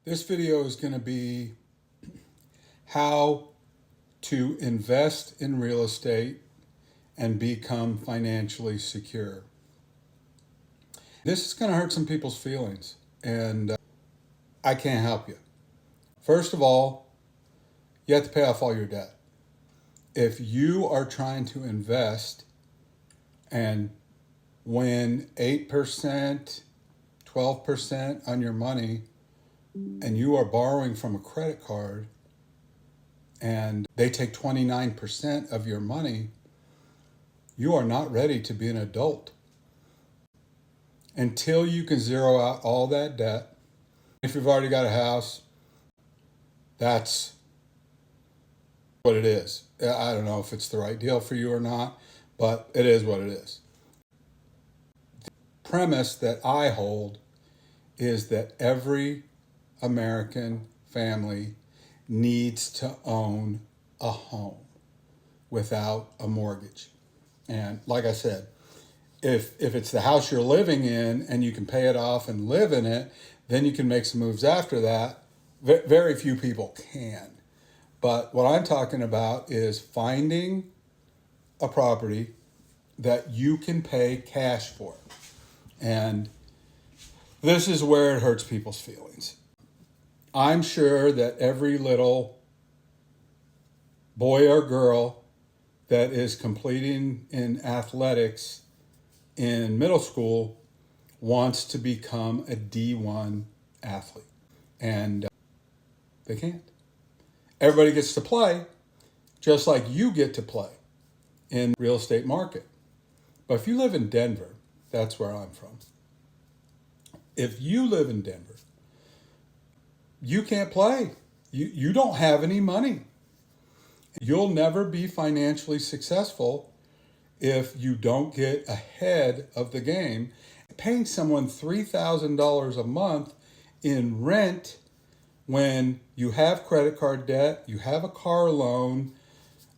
This video is going to be how to invest in real estate and become financially secure. This is going to hurt some people's feelings, and I can't help you. First of all, you have to pay off all your debt. If you are trying to invest and win 8%, 12% on your money, and you are borrowing from a credit card and they take 29% of your money, you are not ready to be an adult. Until you can zero out all that debt, if you've already got a house, that's what it is. I don't know if it's the right deal for you or not, but it is what it is. The premise that I hold is that every American family needs to own a home without a mortgage. And like I said, if it's the house you're living in and you can pay it off and live in it, then you can make some moves after that. Very few people can. But what I'm talking about is finding a property that you can pay cash for. And this is where it hurts people's feelings. I'm sure that every little boy or girl that is completing in athletics in middle school wants to become a D1 athlete. And they can't. Everybody gets to play, just like you get to play in the real estate market. But if you live in Denver, that's where I'm from. If you live in Denver, you can't play. You don't have any money. You'll never be financially successful if you don't get ahead of the game. Paying someone $3,000 a month in rent when you have credit card debt, you have a car loan.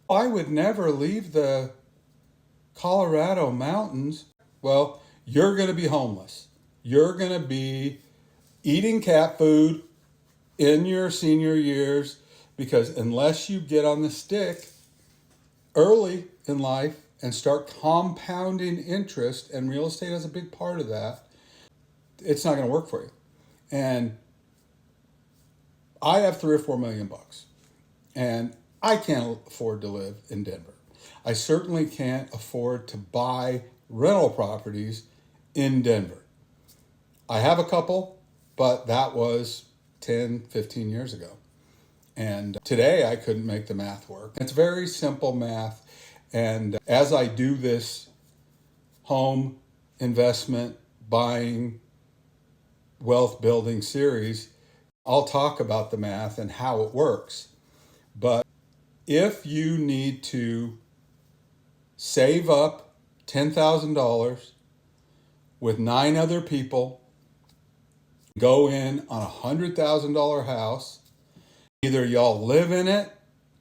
I would never leave the Colorado mountains. Well, you're going to be homeless. You're going to be eating cat food in your senior years, because unless you get on the stick early in life and start compounding interest, and real estate is a big part of that, it's not going to work for you. And I have $3 or $4 million, and I can't afford to live in Denver. I certainly can't afford to buy rental properties in Denver. I have a couple, but that was 10, 15 years ago. And today I couldn't make the math work. It's very simple math. And as I do this home investment, buying, wealth building series, I'll talk about the math and how it works. But if you need to save up $10,000 with 9 other people, go in on a $100,000 house, either y'all live in it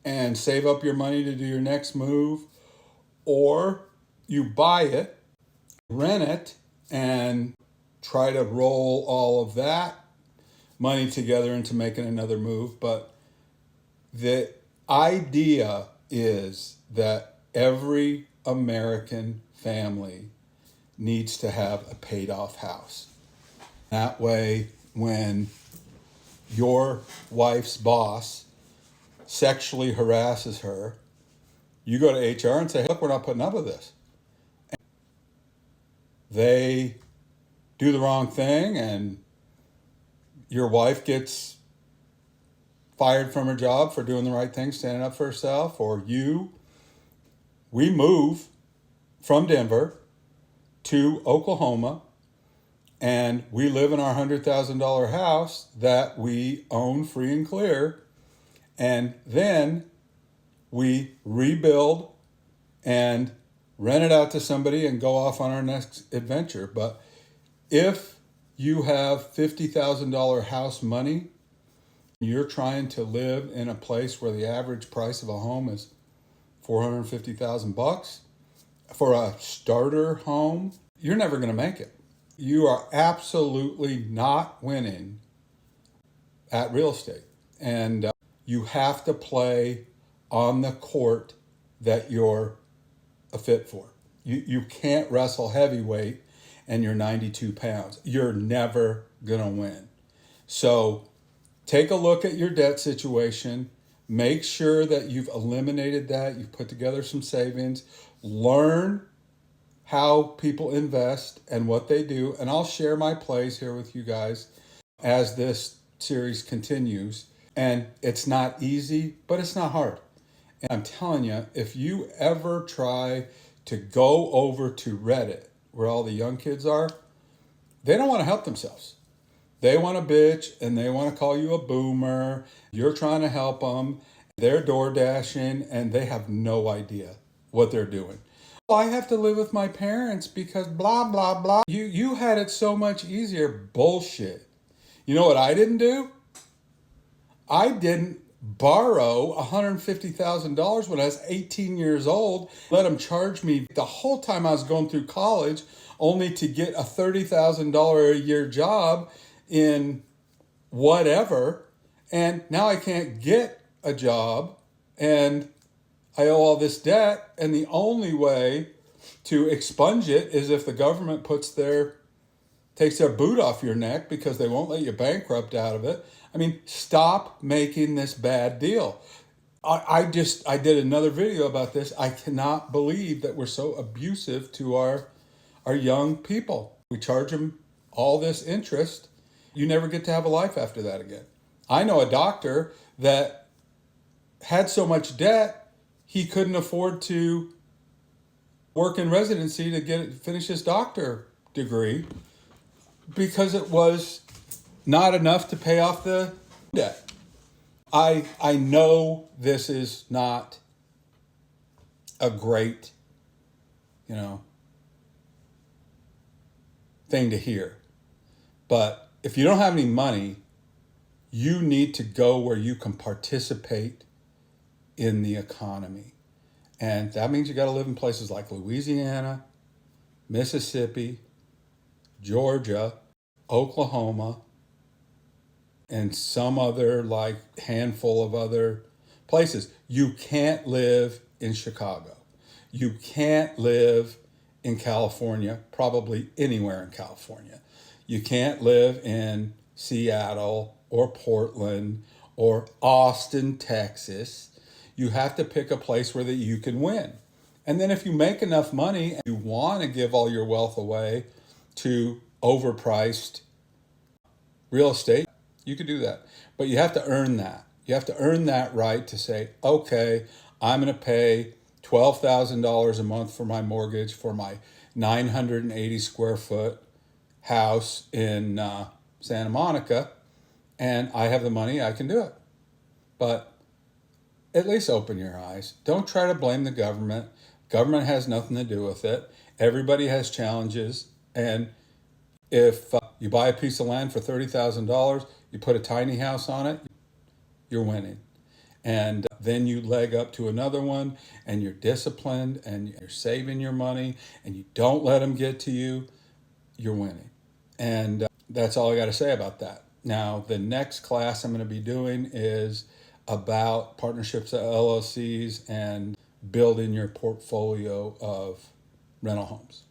and save up your money to do your next move, or you buy it, rent it, and try to roll all of that money together into making another move. But the idea is that every American family needs to have a paid off house. That way, when your wife's boss sexually harasses her, you go to HR and say, look, we're not putting up with this. And they do the wrong thing and your wife gets fired from her job for doing the right thing, standing up for herself, or we move from Denver to Oklahoma, and we live in our $100,000 house that we own free and clear, and then we rebuild and rent it out to somebody and go off on our next adventure. But if you have $50,000 house money, you're trying to live in a place where the average price of a home is $450,000 for a starter home, you're never going to make it. You are absolutely not winning at real estate. And you have to play on the court that you're a fit for. You can't wrestle heavyweight and you're 92 pounds. You're never going to win. So take a look at your debt situation. Make sure that you've eliminated that. You've put together some savings. Learn how people invest and what they do. And I'll share my plays here with you guys as this series continues. And it's not easy, but it's not hard. And I'm telling you, if you ever try to go over to Reddit, where all the young kids are, they don't want to help themselves. They want to bitch and they want to call you a boomer. You're trying to help them. They're door dashing and they have no idea what they're doing. I have to live with my parents because blah, blah, blah. You had it so much easier. Bullshit. You know what I didn't do? I didn't borrow $150,000 when I was 18 years old, let them charge me the whole time I was going through college, only to get a $30,000 a year job in whatever. And now I can't get a job and I owe all this debt. And the only way to expunge it is if the government takes their boot off your neck because they won't let you bankrupt out of it. I mean, stop making this bad deal. I did another video about this. I cannot believe that we're so abusive to our young people. We charge them all this interest. You never get to have a life after that again. I know a doctor that had so much debt, he couldn't afford to work in residency to finish his doctor degree because it was not enough to pay off the debt. I know this is not a great, thing to hear. But if you don't have any money, you need to go where you can participate in the economy. And that means you got to live in places like Louisiana, Mississippi, Georgia, Oklahoma, and some other handful of other places. You can't live in Chicago. You can't live in California, probably anywhere in California. You can't live in Seattle or Portland or Austin, Texas. You have to pick a place where that you can win. And then if you make enough money and you want to give all your wealth away to overpriced real estate, you could do that. But you have to earn that. You have to earn that right to say, okay, I'm going to pay $12,000 a month for my mortgage for my 980 square foot house in Santa Monica, and I have the money, I can do it. But at least open your eyes. Don't try to blame the government. Government has nothing to do with it. Everybody has challenges. And if you buy a piece of land for $30,000, you put a tiny house on it, you're winning. And then you leg up to another one and you're disciplined and you're saving your money and you don't let them get to you, you're winning. And that's all I got to say about that. Now, the next class I'm going to be doing is about partnerships, LLCs, and building your portfolio of rental homes.